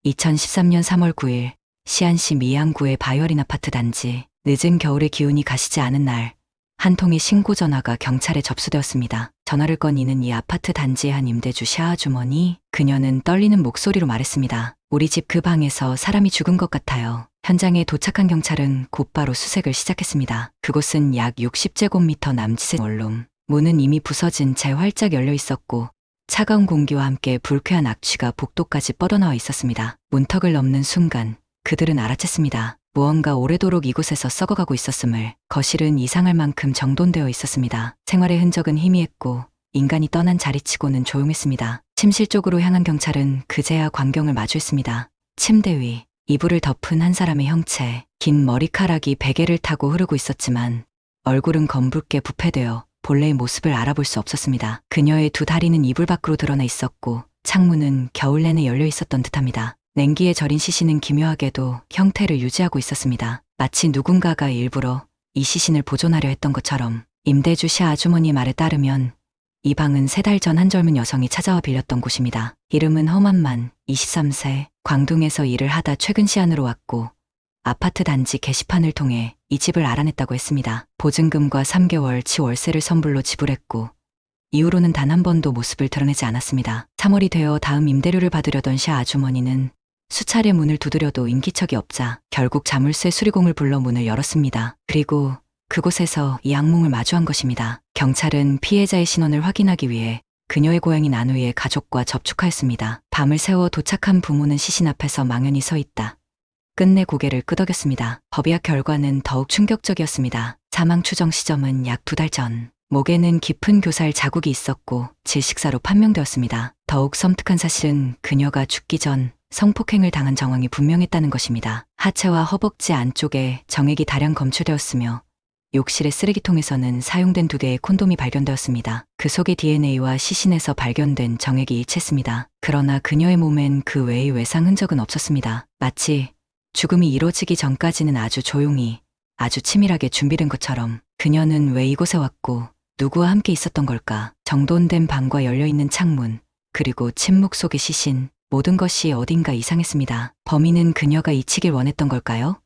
2013년 3월 9일 시안시 미양구의 바이오린 아파트 단지. 늦은 겨울의 기운이 가시지 않은 날, 한 통의 신고 전화가 경찰에 접수되었습니다. 전화를 건 이는 이 아파트 단지의 한 임대주 샤 아주머니. 그녀는 떨리는 목소리로 말했습니다. 우리 집 그 방에서 사람이 죽은 것 같아요. 현장에 도착한 경찰은 곧바로 수색을 시작했습니다. 그곳은 약 60제곱미터 남짓의 원룸. 문은 이미 부서진 채 활짝 열려 있었고 차가운 공기와 함께 불쾌한 악취가 복도까지 뻗어나와 있었습니다. 문턱을 넘는 순간 그들은 알아챘습니다. 무언가 오래도록 이곳에서 썩어가고 있었음을. 거실은 이상할 만큼 정돈되어 있었습니다. 생활의 흔적은 희미했고 인간이 떠난 자리치고는 조용했습니다. 침실 쪽으로 향한 경찰은 그제야 광경을 마주했습니다. 침대 위, 이불을 덮은 한 사람의 형체. 긴 머리카락이 베개를 타고 흐르고 있었지만 얼굴은 검붉게 부패되어 본래의 모습을 알아볼 수 없었습니다. 그녀의 두 다리는 이불 밖으로 드러나 있었고 창문은 겨울 내내 열려 있었던 듯합니다. 냉기에 절인 시신은 기묘하게도 형태를 유지하고 있었습니다. 마치 누군가가 일부러 이 시신을 보존하려 했던 것처럼. 임대주 씨 아주머니의 말에 따르면 이 방은 3달 전 한 젊은 여성이 찾아와 빌렸던 곳입니다. 이름은 허만만, 23세, 광둥에서 일을 하다 최근 시안으로 왔고 아파트 단지 게시판을 통해 이 집을 알아냈다고 했습니다. 보증금과 3개월치 월세를 선불로 지불했고 이후로는 단 한 번도 모습을 드러내지 않았습니다. 3월이 되어 다음 임대료를 받으려던 샤 아주머니는 수차례 문을 두드려도 인기척이 없자 결국 자물쇠 수리공을 불러 문을 열었습니다. 그리고 그곳에서 이 악몽을 마주한 것입니다. 경찰은 피해자의 신원을 확인하기 위해 그녀의 고향인 안우의 가족과 접촉하였습니다. 밤을 새워 도착한 부모는 시신 앞에서 망연히 서 있다. 끝내 고개를 끄덕였습니다. 법의학 결과는 더욱 충격적이었습니다. 사망 추정 시점은 약 2달 전. 목에는 깊은 교살 자국이 있었고 질식사로 판명되었습니다. 더욱 섬뜩한 사실은 그녀가 죽기 전 성폭행을 당한 정황이 분명했다는 것입니다. 하체와 허벅지 안쪽에 정액이 다량 검출되었으며 욕실의 쓰레기통에서는 사용된 2개의 콘돔이 발견되었습니다. 그 속의 DNA와 시신에서 발견된 정액이 일치했습니다. 그러나 그녀의 몸엔 그 외의 외상 흔적은 없었습니다. 마치 죽음이 이루어지기 전까지는 아주 조용히, 아주 치밀하게 준비된 것처럼. 그녀는 왜 이곳에 왔고 누구와 함께 있었던 걸까? 정돈된 방과 열려있는 창문, 그리고 침묵 속의 시신, 모든 것이 어딘가 이상했습니다. 범인은 그녀가 잊히길 원했던 걸까요?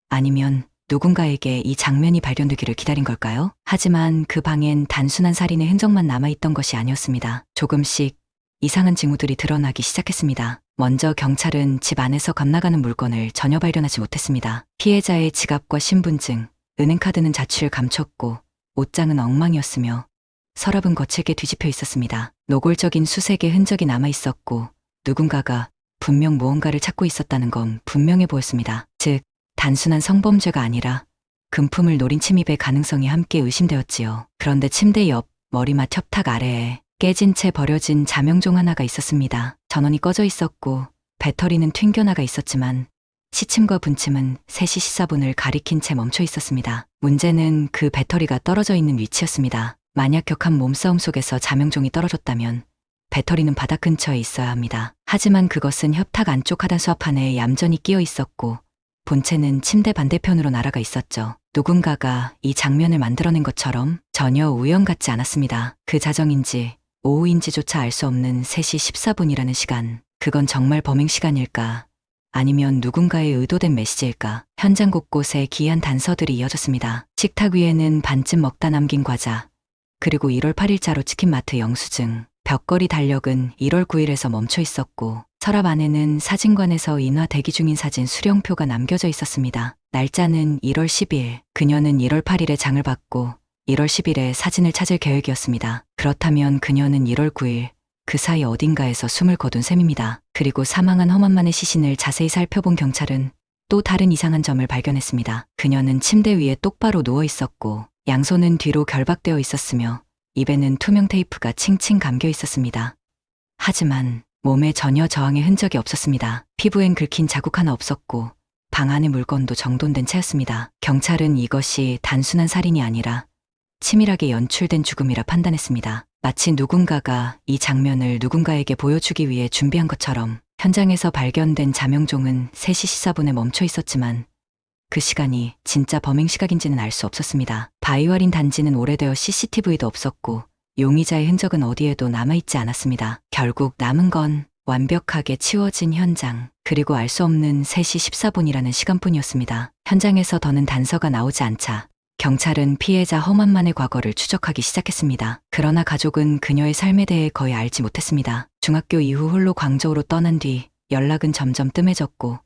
아니면 누군가에게 이 장면이 발견되기를 기다린 걸까요? 하지만 그 방엔 단순한 살인의 흔적만 남아있던 것이 아니었습니다. 조금씩 이상한 징후들이 드러나기 시작했습니다. 먼저 경찰은 집 안에서 감나가는 물건을 전혀 발견하지 못했습니다. 피해자의 지갑과 신분증, 은행카드는 자취를 감췄고 옷장은 엉망이었으며 서랍은 거칠게 뒤집혀 있었습니다. 노골적인 수색의 흔적이 남아있었고 누군가가 분명 무언가를 찾고 있었다는 건 분명해 보였습니다. 즉, 단순한 성범죄가 아니라 금품을 노린 침입의 가능성이 함께 의심되었지요. 그런데 침대 옆 머리맡 협탁 아래에 깨진 채 버려진 자명종 하나가 있었습니다. 전원이 꺼져 있었고 배터리는 튕겨나가 있었지만 시침과 분침은 3시 14분을 가리킨 채 멈춰 있었습니다. 문제는 그 배터리가 떨어져 있는 위치였습니다. 만약 격한 몸싸움 속에서 자명종이 떨어졌다면 배터리는 바닥 근처에 있어야 합니다. 하지만 그것은 협탁 안쪽 하단 수압판에 얌전히 끼어 있었고 본체는 침대 반대편으로 날아가 있었죠. 누군가가 이 장면을 만들어낸 것처럼 전혀 우연 같지 않았습니다. 그 자정인지 오후인지조차 알 수 없는 3시 14분이라는 시간. 그건 정말 범행 시간일까? 아니면 누군가의 의도된 메시지일까? 현장 곳곳에 기이한 단서들이 이어졌습니다. 식탁 위에는 반쯤 먹다 남긴 과자, 그리고 1월 8일자로 찍힌 마트 영수증. 벽걸이 달력은 1월 9일에서 멈춰 있었고 서랍 안에는 사진관에서 인화 대기 중인 사진 수령표가 남겨져 있었습니다. 날짜는 1월 10일. 그녀는 1월 8일에 장을 받고 1월 10일에 사진을 찾을 계획이었습니다. 그렇다면 그녀는 1월 9일 그 사이 어딘가에서 숨을 거둔 셈입니다. 그리고 사망한 허만만의 시신을 자세히 살펴본 경찰은 또 다른 이상한 점을 발견했습니다. 그녀는 침대 위에 똑바로 누워 있었고 양손은 뒤로 결박되어 있었으며 입에는 투명 테이프가 칭칭 감겨 있었습니다. 하지만 몸에 전혀 저항의 흔적이 없었습니다. 피부엔 긁힌 자국 하나 없었고 방 안의 물건도 정돈된 채였습니다. 경찰은 이것이 단순한 살인이 아니라 치밀하게 연출된 죽음이라 판단했습니다. 마치 누군가가 이 장면을 누군가에게 보여주기 위해 준비한 것처럼. 현장에서 발견된 자명종은 3시 14분에 멈춰 있었지만 그 시간이 진짜 범행 시각인지는 알 수 없었습니다. 바이오린 단지는 오래되어 CCTV도 없었고 용의자의 흔적은 어디에도 남아있지 않았습니다. 결국 남은 건 완벽하게 치워진 현장, 그리고 알 수 없는 3시 14분이라는 시간뿐이었습니다. 현장에서 더는 단서가 나오지 않자 경찰은 피해자 허만만의 과거를 추적하기 시작했습니다. 그러나 가족은 그녀의 삶에 대해 거의 알지 못했습니다. 중학교 이후 홀로 광저우로 떠난 뒤 연락은 점점 뜸해졌고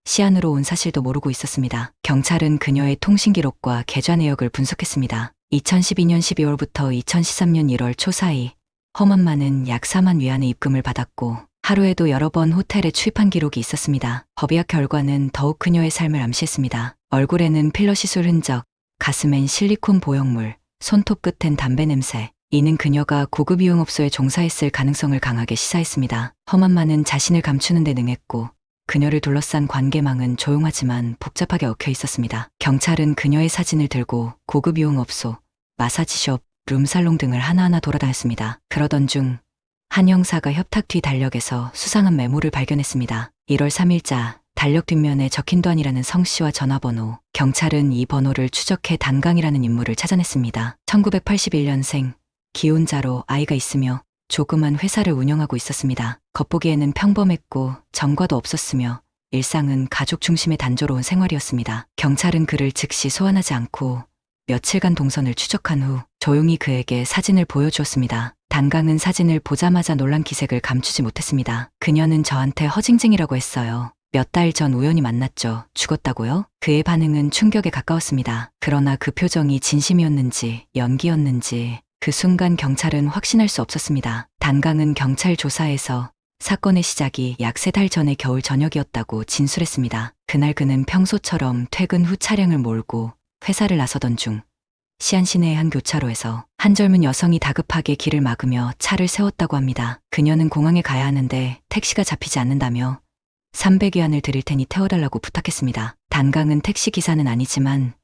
시안으로 온 사실도 모르고 있었습니다. 경찰은 그녀의 통신 기록과 계좌 내역을 분석했습니다. 2012년 12월부터 2013년 1월 초 사이 허만만은 약 4만 위안의 입금을 받았고 하루에도 여러 번 호텔에 출입한 기록이 있었습니다. 법의학 결과는 더욱 그녀의 삶을 암시했습니다. 얼굴에는 필러 시술 흔적, 가슴엔 실리콘 보형물, 손톱 끝엔 담배 냄새. 이는 그녀가 고급 유흥업소에 종사했을 가능성을 강하게 시사했습니다. 허만만은 자신을 감추는 데 능했고 그녀를 둘러싼 관계망은 조용하지만 복잡하게 얽혀 있었습니다. 경찰은 그녀의 사진을 들고 고급 유흥업소, 마사지숍, 룸살롱 등을 하나하나 돌아다녔습니다. 그러던 중 한 형사가 협탁 뒤 달력에서 수상한 메모를 발견했습니다. 1월 3일자 달력 뒷면에 적힌도안이라는 성씨와 전화번호. 경찰은 이 번호를 추적해 단강이라는 인물을 찾아냈습니다. 1981년생, 기혼자로 아이가 있으며 조그만 회사를 운영하고 있었습니다. 겉보기에는 평범했고 전과도 없었으며 일상은 가족 중심의 단조로운 생활이었습니다. 경찰은 그를 즉시 소환하지 않고 며칠간 동선을 추적한 후 조용히 그에게 사진을 보여주었습니다. 단강은 사진을 보자마자 놀란 기색을 감추지 못했습니다. 그녀는 저한테 허징징이라고 했어요. 몇 달 전 우연히 만났죠. 죽었다고요? 그의 반응은 충격에 가까웠습니다. 그러나 그 표정이 진심이었는지 연기였는지 그 순간 경찰은 확신할 수 없었습니다. 단강은 경찰 조사에서 사건의 시작이 약 3달 전의 겨울 저녁이었다고 진술했습니다. 그날 그는 평소처럼 퇴근 후 차량을 몰고 회사를 나서던 중 시안 시내의 한 교차로에서 한 젊은 여성이 다급하게 길을 막으며 차를 세웠다고 합니다. 그녀는 공항에 가야 하는데 택시가 잡히지 않는다며 300위안을 드릴 테니 태워달라고 부탁했습니다. 단강은 택시 기사는 아니지만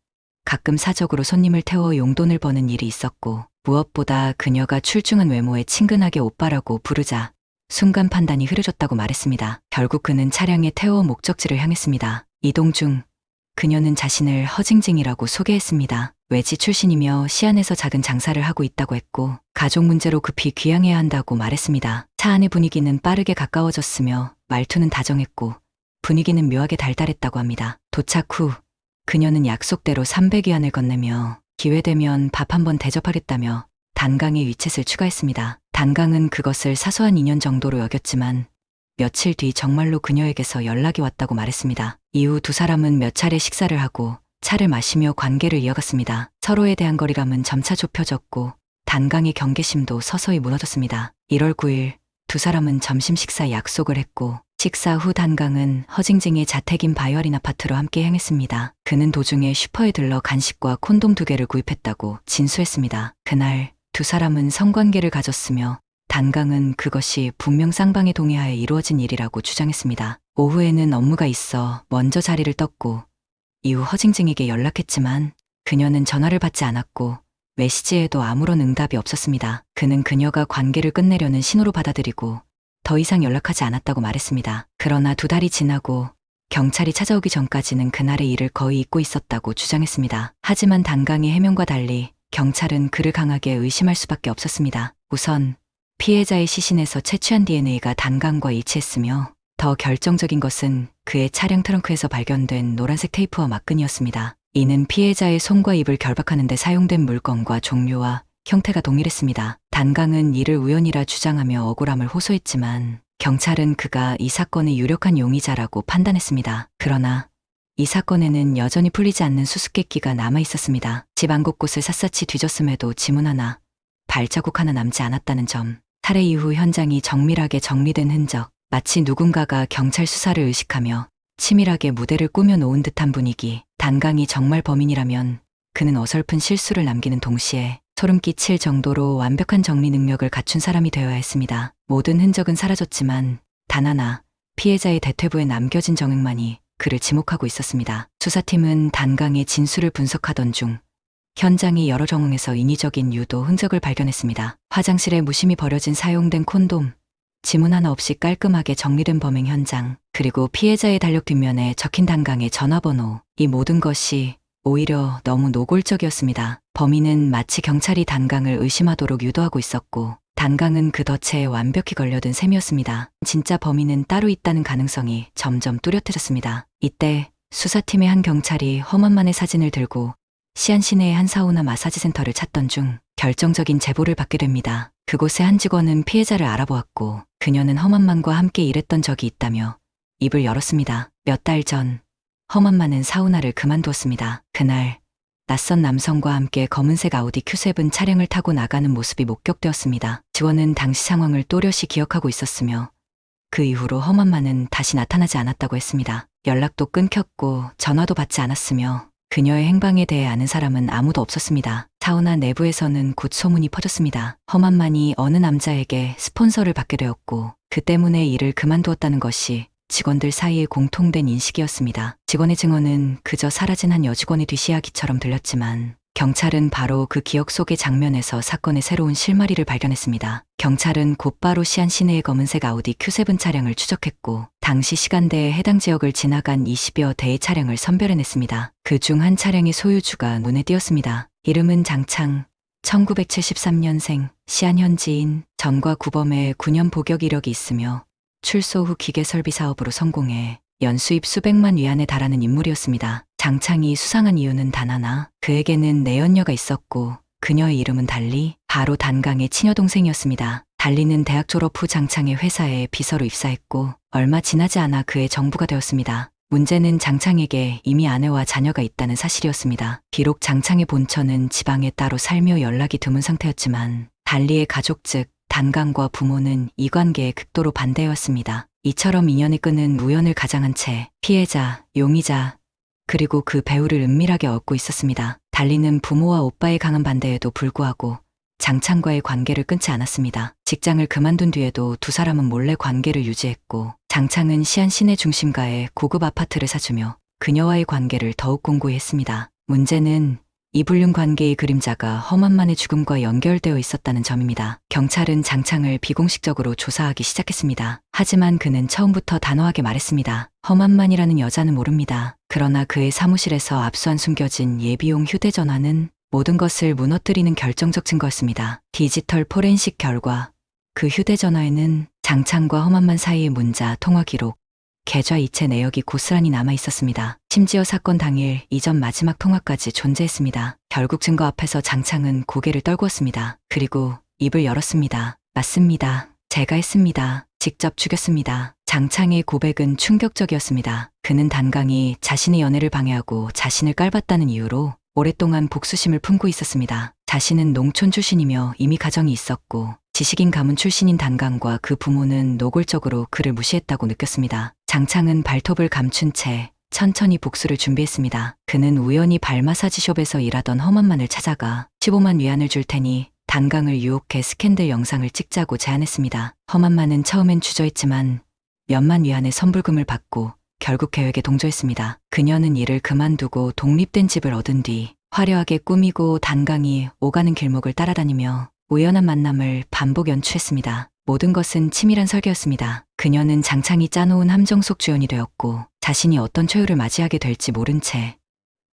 가끔 사적으로 손님을 태워 용돈을 버는 일이 있었고 무엇보다 그녀가 출중한 외모에 친근하게 오빠라고 부르자 순간 판단이 흐려졌다고 말했습니다. 결국 그는 차량에 태워 목적지를 향했습니다. 이동 중 그녀는 자신을 허징징이라고 소개했습니다. 외지 출신이며 시안에서 작은 장사를 하고 있다고 했고 가족 문제로 급히 귀향해야 한다고 말했습니다. 차 안의 분위기는 빠르게 가까워졌으며 말투는 다정했고 분위기는 묘하게 달달했다고 합니다. 도착 후 그녀는 약속대로 300위안을 건네며 기회되면 밥 한번 대접하겠다며 단강의 위챗을 추가했습니다. 단강은 그것을 사소한 인연 정도로 여겼지만 며칠 뒤 정말로 그녀에게서 연락이 왔다고 말했습니다. 이후 두 사람은 몇 차례 식사를 하고 차를 마시며 관계를 이어갔습니다. 서로에 대한 거리감은 점차 좁혀졌고 단강의 경계심도 서서히 무너졌습니다. 1월 9일 두 사람은 점심 식사 약속을 했고 식사 후 단강은 허징징의 자택인 바이어린 아파트로 함께 향했습니다. 그는 도중에 슈퍼에 들러 간식과 콘돔 2개를 구입했다고 진수했습니다. 그날 두 사람은 성관계를 가졌으며 단강은 그것이 분명 쌍방의 동의하에 이루어진 일이라고 주장했습니다. 오후에는 업무가 있어 먼저 자리를 떴고 이후 허징징에게 연락했지만 그녀는 전화를 받지 않았고 메시지에도 아무런 응답이 없었습니다. 그는 그녀가 관계를 끝내려는 신호로 받아들이고 더 이상 연락하지 않았다고 말했습니다. 그러나 2달이 지나고 경찰이 찾아오기 전까지는 그날의 일을 거의 잊고 있었다고 주장했습니다. 하지만 단강의 해명과 달리 경찰은 그를 강하게 의심할 수밖에 없었습니다. 우선 피해자의 시신에서 채취한 DNA가 단강과 일치했으며 더 결정적인 것은 그의 차량 트렁크에서 발견된 노란색 테이프와 막근이었습니다. 이는 피해자의 손과 입을 결박하는 데 사용된 물건과 종류와 형태가 동일했습니다. 단강은 이를 우연이라 주장하며 억울함을 호소했지만 경찰은 그가 이 사건의 유력한 용의자라고 판단했습니다. 그러나 이 사건에는 여전히 풀리지 않는 수수께끼가 남아 있었습니다. 집 안 곳곳을 샅샅이 뒤졌음에도 지문 하나, 발자국 하나 남지 않았다는 점, 살해 이후 현장이 정밀하게 정리된 흔적, 마치 누군가가 경찰 수사를 의식하며 치밀하게 무대를 꾸며놓은 듯한 분위기. 단강이 정말 범인이라면 그는 어설픈 실수를 남기는 동시에 소름 끼칠 정도로 완벽한 정리 능력을 갖춘 사람이 되어야 했습니다. 모든 흔적은 사라졌지만 단 하나, 피해자의 대퇴부에 남겨진 정액만이 그를 지목하고 있었습니다. 수사팀은 단강의 진술을 분석하던 중 현장의 여러 정황에서 인위적인 유도 흔적을 발견했습니다. 화장실에 무심히 버려진 사용된 콘돔, 지문 하나 없이 깔끔하게 정리된 범행 현장, 그리고 피해자의 달력 뒷면에 적힌 단강의 전화번호. 이 모든 것이 오히려 너무 노골적이었습니다. 범인은 마치 경찰이 단강을 의심하도록 유도하고 있었고 단강은 그 덫에 완벽히 걸려든 셈이었습니다. 진짜 범인은 따로 있다는 가능성이 점점 뚜렷해졌습니다. 이때 수사팀의 한 경찰이 험한만의 사진을 들고 시안 시내의 한 사우나 마사지 센터를 찾던 중 결정적인 제보를 받게 됩니다. 그곳의 한 직원은 피해자를 알아보았고 그녀는 험한만과 함께 일했던 적이 있다며 입을 열었습니다. 몇 달 전 험한만은 사우나를 그만두었습니다. 그날 낯선 남성과 함께 검은색 아우디 Q7 차량을 타고 나가는 모습이 목격되었습니다. 직원은 당시 상황을 또렷이 기억하고 있었으며 그 이후로 험한만은 다시 나타나지 않았다고 했습니다. 연락도 끊겼고 전화도 받지 않았으며 그녀의 행방에 대해 아는 사람은 아무도 없었습니다. 사우나 내부에서는 곧 소문이 퍼졌습니다. 험한만이 어느 남자에게 스폰서를 받게 되었고 그 때문에 일을 그만두었다는 것이 직원들 사이에 공통된 인식이었습니다. 직원의 증언은 그저 사라진 한 여직원의 뒷이야기처럼 들렸지만 경찰은 바로 그 기억 속의 장면에서 사건의 새로운 실마리를 발견했습니다. 경찰은 곧바로 시안 시내의 검은색 아우디 Q7 차량을 추적했고 당시 시간대에 해당 지역을 지나간 20여 대의 차량을 선별해냈습니다. 그중 한 차량의 소유주가 눈에 띄었습니다. 이름은 장창, 1973년생, 시안 현지인, 전과 구범에 9년 복역 이력이 있으며 출소 후 기계설비 사업으로 성공해 연수입 수백만 위안에 달하는 인물이었습니다. 장창이 수상한 이유는 단 하나, 그에게는 내연녀가 있었고 그녀의 이름은 달리, 바로 단강의 친여동생이었습니다. 달리는 대학 졸업 후 장창의 회사에 비서로 입사했고 얼마 지나지 않아 그의 정부가 되었습니다. 문제는 장창에게 이미 아내와 자녀가 있다는 사실이었습니다. 비록 장창의 본처는 지방에 따로 살며 연락이 드문 상태였지만 달리의 가족 즉 단강과 부모는 이 관계에 극도로 반대해왔습니다. 이처럼 인연의 끈은 우연을 가장한 채 피해자, 용의자, 그리고 그 배우를 은밀하게 얻고 있었습니다. 달리는 부모와 오빠의 강한 반대에도 불구하고 장창과의 관계를 끊지 않았습니다. 직장을 그만둔 뒤에도 두 사람은 몰래 관계를 유지했고 장창은 시안 시내 중심가에 고급 아파트를 사주며 그녀와의 관계를 더욱 공고히 했습니다. 문제는 이 불륜 관계의 그림자가 험한만의 죽음과 연결되어 있었다는 점입니다. 경찰은 장창을 비공식적으로 조사하기 시작했습니다. 하지만 그는 처음부터 단호하게 말했습니다. 험한만이라는 여자는 모릅니다. 그러나 그의 사무실에서 압수한 숨겨진 예비용 휴대전화는 모든 것을 무너뜨리는 결정적 증거였습니다. 디지털 포렌식 결과 그 휴대전화에는 장창과 험한만 사이의 문자, 통화 기록, 계좌 이체 내역이 고스란히 남아 있었습니다. 심지어 사건 당일 이전 마지막 통화까지 존재했습니다. 결국 증거 앞에서 장창은 고개를 떨구었습니다. 그리고 입을 열었습니다. 맞습니다. 제가 했습니다. 직접 죽였습니다. 장창의 고백은 충격적이었습니다. 그는 단강이 자신의 연애를 방해하고 자신을 깔봤다는 이유로 오랫동안 복수심을 품고 있었습니다. 자신은 농촌 출신이며 이미 가정이 있었고 지식인 가문 출신인 단강과 그 부모는 노골적으로 그를 무시했다고 느꼈습니다. 장창은 발톱을 감춘 채 천천히 복수를 준비했습니다. 그는 우연히 발 마사지숍에서 일하던 험한만을 찾아가 15만 위안을 줄 테니 단강을 유혹해 스캔들 영상을 찍자고 제안했습니다. 험한만은 처음엔 주저했지만 몇만 위안의 선불금을 받고 결국 계획에 동조했습니다. 그녀는 일을 그만두고 독립된 집을 얻은 뒤 화려하게 꾸미고 단강이 오가는 길목을 따라다니며 우연한 만남을 반복 연출했습니다. 모든 것은 치밀한 설계였습니다. 그녀는 장창이 짜놓은 함정 속 주연이 되었고 자신이 어떤 최후를 맞이하게 될지 모른 채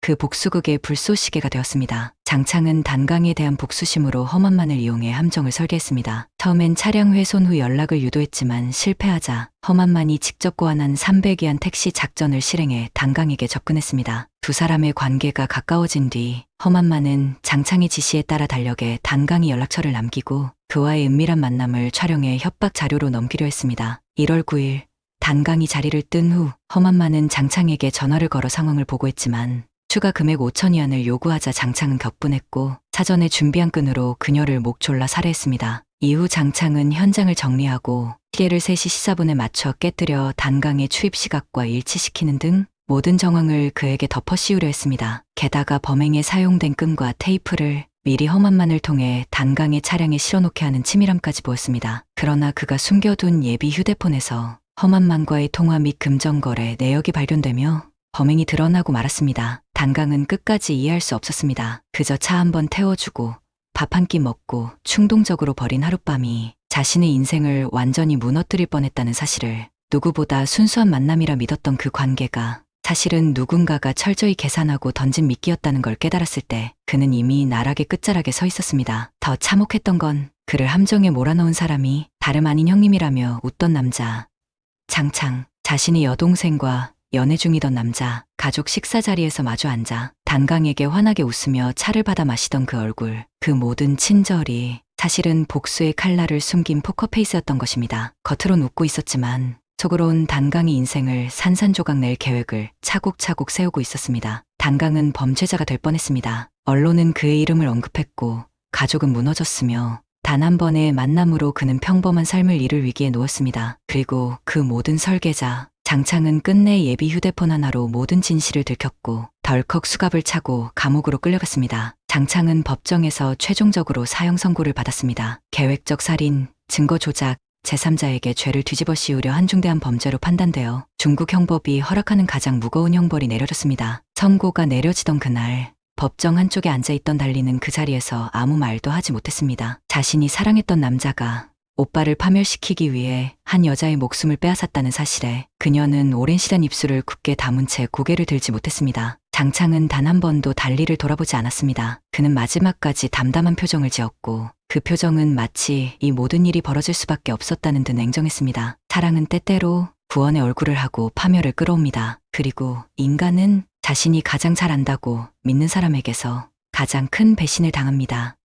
그 복수극의 불쏘시개가 되었습니다. 장창은 단강에 대한 복수심으로 험한만을 이용해 함정을 설계했습니다. 처음엔 차량 훼손 후 연락을 유도했지만 실패하자 험한만이 직접 고안한 300위안 택시 작전을 실행해 단강에게 접근했습니다. 두 사람의 관계가 가까워진 뒤 험한만은 장창의 지시에 따라 달력에 단강이 연락처를 남기고 그와의 은밀한 만남을 촬영해 협박 자료로 넘기려 했습니다. 1월 9일 단강이 자리를 뜬 후 험한만은 장창에게 전화를 걸어 상황을 보고했지만 추가 금액 5,000위안을 요구하자 장창은 격분했고 사전에 준비한 끈으로 그녀를 목 졸라 살해했습니다. 이후 장창은 현장을 정리하고 시계를 3시 시사분에 맞춰 깨뜨려 단강의 출입 시각과 일치시키는 등 모든 정황을 그에게 덮어 씌우려 했습니다. 게다가 범행에 사용된 끈과 테이프를 미리 험한만을 통해 단강의 차량에 실어놓게 하는 치밀함까지 보였습니다. 그러나 그가 숨겨둔 예비 휴대폰에서 험한만과의 통화 및 금전거래 내역이 발견되며 범행이 드러나고 말았습니다. 단강은 끝까지 이해할 수 없었습니다. 그저 차 한 번 태워주고 밥 한 끼 먹고 충동적으로 버린 하룻밤이 자신의 인생을 완전히 무너뜨릴 뻔했다는 사실을, 누구보다 순수한 만남이라 믿었던 그 관계가 사실은 누군가가 철저히 계산하고 던진 미끼였다는 걸 깨달았을 때 그는 이미 나락의 끝자락에 서 있었습니다. 더 참혹했던 건 그를 함정에 몰아넣은 사람이 다름 아닌 형님이라며 웃던 남자. 장창, 자신의 여동생과 연애 중이던 남자, 가족 식사 자리에서 마주 앉아 단강에게 환하게 웃으며 차를 받아 마시던 그 얼굴, 그 모든 친절이 사실은 복수의 칼날을 숨긴 포커페이스였던 것입니다. 겉으론 웃고 있었지만 속으론 단강이 인생을 산산조각 낼 계획을 차곡차곡 세우고 있었습니다. 단강은 범죄자가 될 뻔했습니다. 언론은 그의 이름을 언급했고 가족은 무너졌으며 단 한 번의 만남으로 그는 평범한 삶을 잃을 위기에 놓였습니다. 그리고 그 모든 설계자 장창은 끝내 예비 휴대폰 하나로 모든 진실을 들켰고 덜컥 수갑을 차고 감옥으로 끌려갔습니다. 장창은 법정에서 최종적으로 사형 선고를 받았습니다. 계획적 살인, 증거 조작, 제3자에게 죄를 뒤집어 씌우려 한 중대한 범죄로 판단되어 중국 형법이 허락하는 가장 무거운 형벌이 내려졌습니다. 선고가 내려지던 그날 법정 한쪽에 앉아있던 달리는 그 자리에서 아무 말도 하지 못했습니다. 자신이 사랑했던 남자가 오빠를 파멸시키기 위해 한 여자의 목숨을 빼앗았다는 사실에 그녀는 오랜 시간 입술을 굳게 다문 채 고개를 들지 못했습니다. 장창은 단 한 번도 달리를 돌아보지 않았습니다. 그는 마지막까지 담담한 표정을 지었고 그 표정은 마치 이 모든 일이 벌어질 수밖에 없었다는 듯 냉정했습니다. 사랑은 때때로 구원의 얼굴을 하고 파멸을 끌어옵니다. 그리고 인간은 자신이 가장 잘 안다고 믿는 사람에게서 가장 큰 배신을 당합니다.